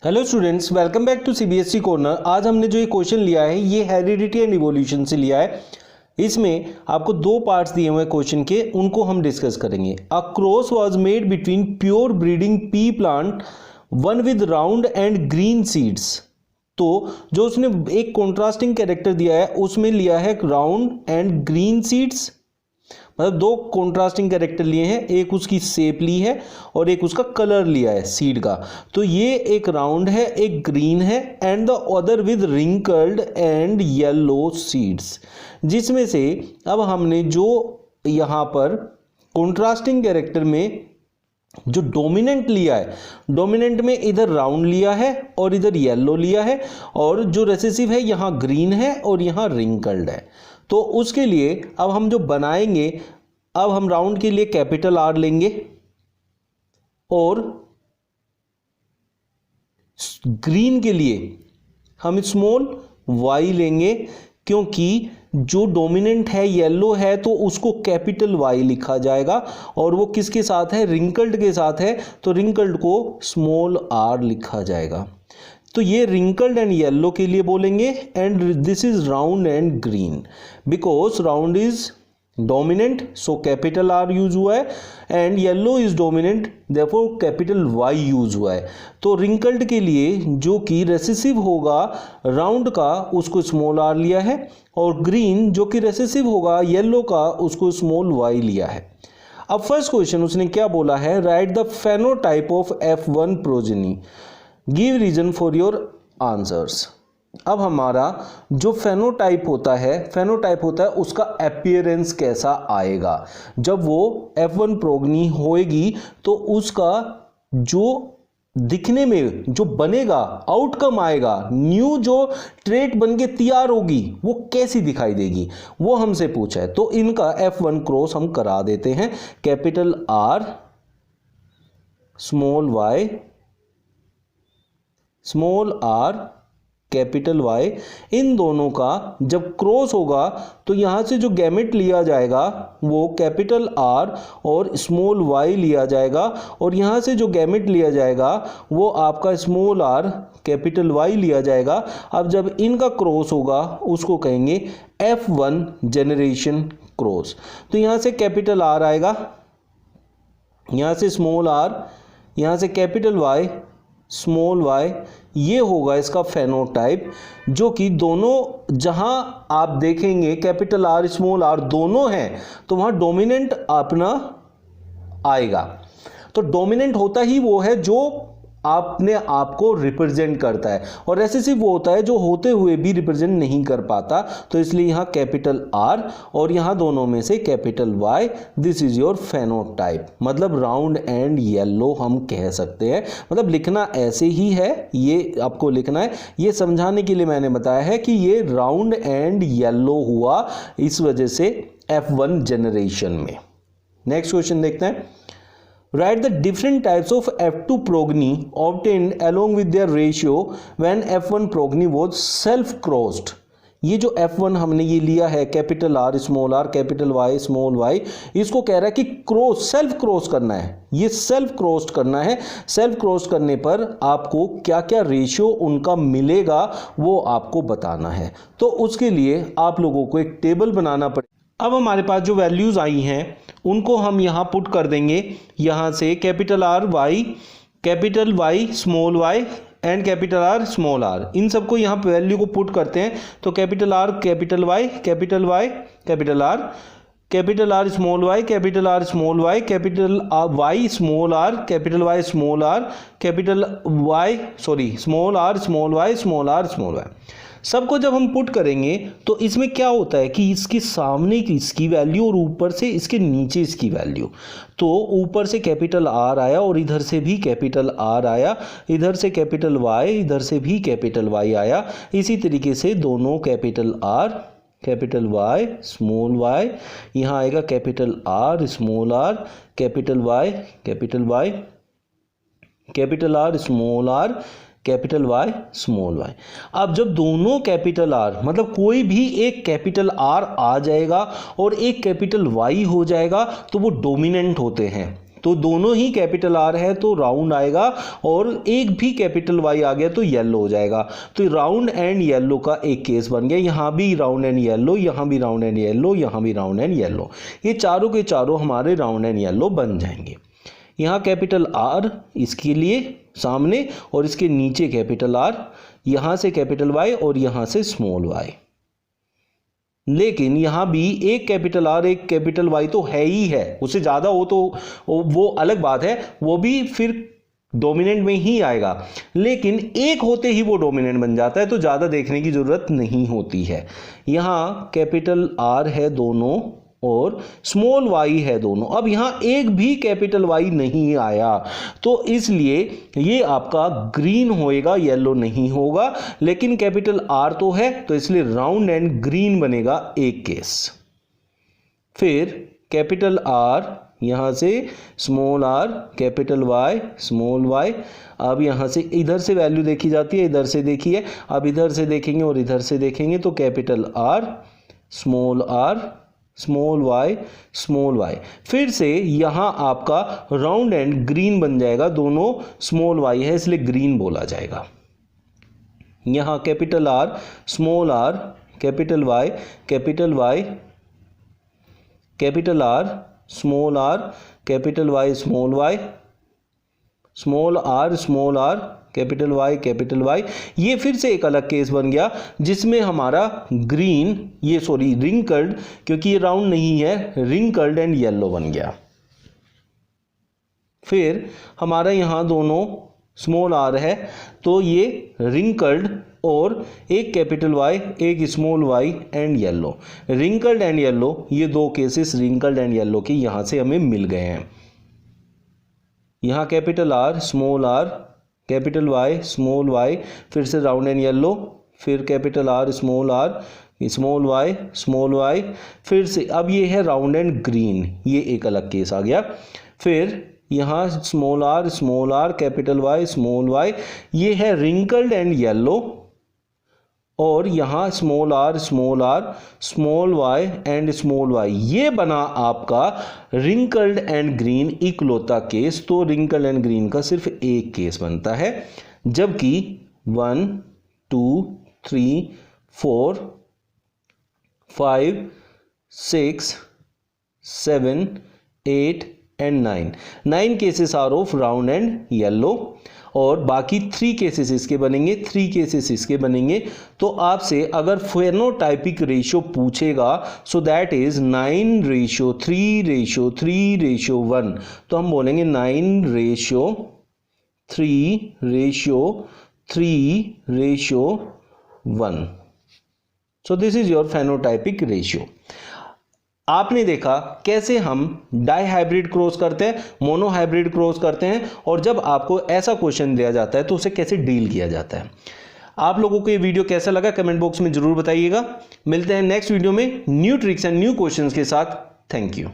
Hello students, welcome back to CBSE corner. आज हमने जो ये क्वेश्चन लिया है ये हेरिडिटी एंड इवोल्यूशन से लिया है। इसमें आपको दो पार्ट्स दिए हुए हैं क्वेश्चन के, उनको हम डिस्कस करेंगे। A cross was made between pure breeding P plant one with round and green seeds. तो जो उसने एक कॉन्ट्रास्टिंग कैरेक्टर दिया है उसमें लिया है राउंड एंड ग्रीन सीड्स, मतलब दो कॉन्ट्रास्टिंग कैरेक्टर लिए हैं, एक उसकी शेप ली है और एक उसका कलर लिया है सीड का। तो ये एक राउंड है, एक ग्रीन है, and the other with wrinkled and yellow seeds. जिसमें से अब हमने जो यहाँ पर कॉन्ट्रास्टिंग कैरेक्टर में जो डोमिनेंट लिया है, डोमिनेंट में इधर राउंड लिया है और इधर येलो लिया है, और जो रेसेसिव है यहाँ ग्रीन है और यहाँ रिंकल्ड है। तो उसके लिए अब हम जो बनाएंगे, अब हम राउंड के लिए कैपिटल आर लेंगे और ग्रीन के लिए हम स्मॉल वाई लेंगे, क्योंकि जो डोमिनेंट है येलो है तो उसको कैपिटल वाई लिखा जाएगा, और वो किसके साथ है, रिंकल्ड के साथ है, तो रिंकल्ड को स्मॉल आर लिखा जाएगा। तो ये रिंकल्ड एंड येलो के लिए बोलेंगे, and this is round and green. Because round is dominant so capital R use हुआ है, and yellow is dominant therefore capital Y use हुआ है। तो रिंकल्ड के लिए जो कि रेसेसिव होगा राउंड का उसको स्मॉल आर लिया है, और ग्रीन जो कि रेसेसिव होगा येलो का उसको स्मॉल वाई लिया है। अब फर्स्ट क्वेश्चन उसने क्या बोला है, write the phenotype of F1 progeny, give reason for your answers. अब हमारा जो फेनोटाइप होता है उसका अपीयरेंस कैसा आएगा। जब वो F1 प्रोगनी होएगी तो उसका जो दिखने में जो बनेगा, आउटकम आएगा, न्यू जो ट्रेट बन के तैयार होगी वो कैसी दिखाई देगी, वो हमसे पूछा है। तो इनका F1 क्रॉस हम करा देते हैं, capital R small Y, small are capital Y, इन दोनों का जब क्रॉस होगा तो यहां से जो गैमेट लिया जाएगा वो कैपिटल आर और स्मॉल वाई लिया जाएगा, और यहां से जो गैमेट लिया जाएगा वो आपका स्मॉल आर कैपिटल वाई लिया जाएगा। अब जब इनका क्रॉस होगा उसको कहेंगे F1 जनरेशन क्रॉस। तो यहां से कैपिटल आर आएगा, यहां से स्मॉल आर, यहां से कैपिटल वाई स्मॉल वाई, ये होगा इसका फेनोटाइप। जो कि दोनों जहां आप देखेंगे कैपिटल आर स्मॉल आर दोनों हैं तो वहां डोमिनेंट अपना आएगा। तो डोमिनेंट होता ही वो है जो अपने आप को रिप्रेजेंट करता है, और रेसेसिव वो होता है जो होते हुए भी रिप्रेजेंट नहीं कर पाता। तो इसलिए यहां कैपिटल आर और यहां दोनों में से capital Y, this is your phenotype. मतलब राउंड एंड येलो हम कह सकते हैं, मतलब लिखना ऐसे ही है, ये आपको लिखना है। ये समझाने के लिए मैंने बताया है कि ये राउंड एंड येलो हुआ इस वजह से F1 जनरेशन में। नेक्स्ट क्वेश्चन देखते हैं, write the different types of F2 progeny obtained along with their ratio when F1 progeny was self crossed। ये जो F1 हमने ये लिया है capital R small are capital Y small y, इसको कह रहा है कि क्रॉस सेल्फ क्रॉस करना है, ये सेल्फ क्रॉस करना है। सेल्फ क्रॉस करने पर आपको क्या क्या रेशियो उनका मिलेगा वो आपको बताना है। तो उसके लिए आप लोगों को एक टेबल बनाना पड़ेगा। अब हमारे पास जो वैल्यूज आई हैं उनको हम यहाँ पुट कर देंगे। यहाँ से capital R Y, capital Y small Y and capital R small R, इन सबको यहाँ पे वैल्यू को पुट करते हैं। तो capital R capital Y capital Y capital R, capital R small Y capital R small Y, capital Y small are capital Y small are, capital Y sorry small are small Y small are small Y. सबको जब हम put करेंगे तो इसमें क्या होता है कि इसके सामने की इसकी वैल्यू और ऊपर से इसके नीचे इसकी वैल्यू, तो ऊपर से कैपिटल आर आया और इधर से भी कैपिटल आर आया, इधर से कैपिटल वाई, इधर से भी कैपिटल वाई आया। इसी तरीके से दोनों capital R capital Y small y, यहाँ आएगा capital R small are capital Y capital Y, capital R small are capital Y small y. अब जब दोनों कैपिटल आर मतलब कोई भी एक कैपिटल आर आ जाएगा और एक कैपिटल वाई हो जाएगा तो वो डोमिनेंट होते हैं। तो दोनों ही कैपिटल आर है तो राउंड आएगा, और एक भी कैपिटल वाई आ गया तो येलो हो जाएगा। तो राउंड एंड येलो का एक केस बन गया, यहां भी राउंड एंड येलो, यहां भी राउंड एंड येलो, यहां भी राउंड एंड येलो, ये चारों के चारों हमारे राउंड एंड येलो बन जाएंगे। यहां कैपिटल आर इसके लिए सामने और इसके नीचे कैपिटल आर, यहां से कैपिटल वाई और यहां से स्मॉल वाई। लेकिन यहां भी एक कैपिटल आर एक कैपिटल वाई तो है ही है, उससे ज्यादा हो तो वो अलग बात है, वो भी फिर डोमिनेंट में ही आएगा, लेकिन एक होते ही वो डोमिनेंट बन जाता है तो ज्यादा देखने की जरूरत नहीं होती है। यहां कैपिटल आर है दोनों और स्मॉल वाई है दोनों। अब यहां एक भी कैपिटल वाई नहीं आया तो इसलिए ये आपका ग्रीन होएगा, येलो नहीं होगा, लेकिन कैपिटल आर तो है तो इसलिए राउंड एंड ग्रीन बनेगा एक केस। फिर कैपिटल आर, यहां से small are, capital Y, small y. अब यहां से इधर से वैल्यू देखी जाती है, इधर से देखिए, अब इधर से देखेंगे और इधर से देखेंगे तो capital R, small Y, small y. फिर से यहां आपका राउंड एंड ग्रीन बन जाएगा, दोनों स्मॉल वाई है इसलिए ग्रीन बोला जाएगा। यहां capital R, small are, capital Y, capital Y, capital R, small are, capital Y, small Y, small are, capital Y. ये फिर से एक अलग केस बन गया जिसमें हमारा ग्रीन, ये सॉरी रिंकल्ड, क्योंकि ये राउंड नहीं है, रिंकल्ड एंड येलो बन गया। फिर हमारा यहां दोनों स्मॉल आर है तो ये रिंकल्ड और एक कैपिटल वाई, एक small Y and yellow. Wrinkled and yellow, ये दो केसेस रिंकल्ड एंड येलो के यहां से हमें मिल गए हैं। यहां capital R, small are, capital Y, small y, फिर से राउंड एंड येलो, फिर कैपिटल आर, स्मॉल वाई, फिर से अब ये है राउंड एंड ग्रीन, ये एक अलग केस आ गया। फिर यहाँ small are, capital Y, small y, ये है रिंकल्ड एंड येलो, और यहाँ small are, small Y and small y, ये बना आपका रिंकल्ड एंड ग्रीन इकलौता केस। तो रिंकल्ड एंड ग्रीन का सिर्फ एक केस बनता है, जबकि 1 2 3 4 5 6 7 8 and 9 cases are of round and yellow, और बाकी 3 केसेस इसके बनेंगे। तो आपसे अगर फेनोटाइपिक रेशियो पूछेगा, सो दैट इज 9:3:3:1, तो हम बोलेंगे 9:3:3:1। So this is your phenotypic ratio. आपने देखा कैसे हम डाई हाइब्रिड क्रॉस करते हैं, मोनो हाइब्रिड क्रॉस करते हैं, और जब आपको ऐसा क्वेश्चन दिया जाता है तो उसे कैसे डील किया जाता है। आप लोगों को ये वीडियो कैसा लगा कमेंट बॉक्स में जरूर बताइएगा। मिलते हैं नेक्स्ट वीडियो में new tricks and new questions के साथ। Thank you.